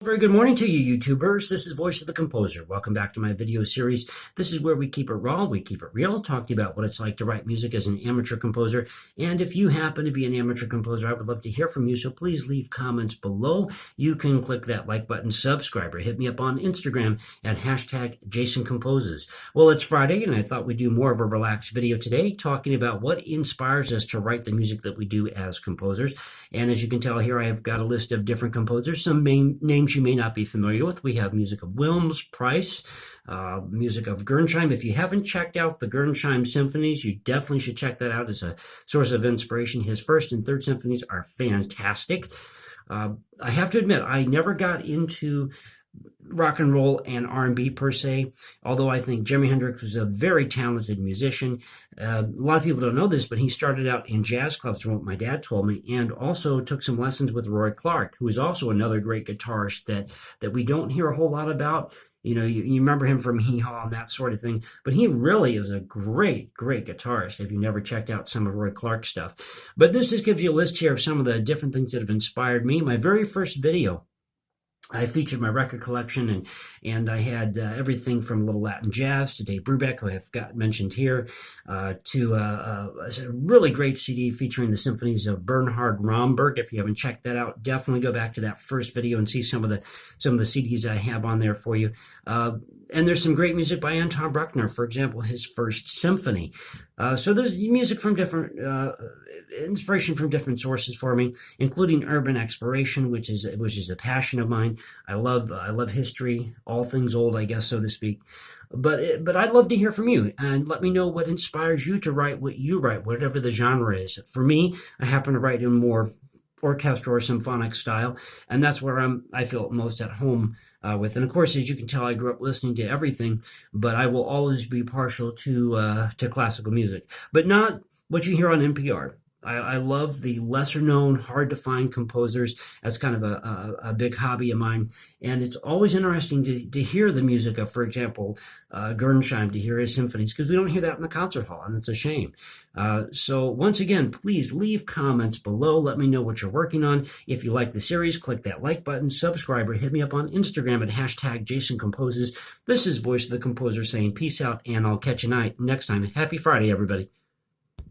Very good morning to you, YouTubers. This is Voice of the Composer. Welcome back to my video series. This is where we keep it raw, we keep it real, talk to you about what it's like to write music as an amateur composer. And if you happen to be an amateur composer, I would love to hear from you, so please leave comments below. You can click that like button, subscribe, or hit me up on Instagram at hashtag JasonComposes. Well, it's Friday, and I thought we'd do more of a relaxed video today, talking about what inspires us to write the music that we do as composers. And as you can tell here, I have got a list of different composers, some main names you may not be familiar with. We have music of Wilms, Price, music of Gernsheim. If you haven't checked out the Gernsheim symphonies, you definitely should check that out as a source of inspiration. His first and third symphonies are fantastic. I have to admit, I never got into rock and roll and R&B per se, although I think Jimi Hendrix was a very talented musician. A lot of people don't know this, but he started out in jazz clubs from what my dad told me, and also took some lessons with Roy Clark, who is also another great guitarist that we don't hear a whole lot about. You know, you remember him from Hee Haw and that sort of thing, but he really is a great guitarist if you never checked out some of Roy Clark's stuff. But this just gives you a list here of some of the different things that have inspired me. My very first video, I featured my record collection, and I had everything from Little Latin Jazz to Dave Brubeck, who I've got mentioned here, to a really great CD featuring the symphonies of Bernhard Romberg. If you haven't checked that out, definitely go back to that first video and see some of the CDs I have on there for you. And there's some great music by Anton Bruckner, for example, his first symphony. So there's music from different, inspiration from different sources for me, including urban exploration, which is a passion of mine. I love history, all things old, I guess, so to speak. But I'd love to hear from you, and let me know what inspires you to write what you write, whatever the genre is. For me, I happen to write in more orchestral or symphonic style, and that's where I feel most at home with. And of course, as you can tell, I grew up listening to everything, but I will always be partial to classical music, but not what you hear on NPR. I love the lesser-known, hard-to-find composers. That's kind of a big hobby of mine. And it's always interesting to hear the music of, for example, Gernsheim, to hear his symphonies, because we don't hear that in the concert hall, and it's a shame. So once again, please leave comments below. Let me know what you're working on. If you like the series, click that like button, subscribe, or hit me up on Instagram at hashtag JasonComposes. This is Voice of the Composer saying peace out, and I'll catch you next time. Happy Friday, everybody.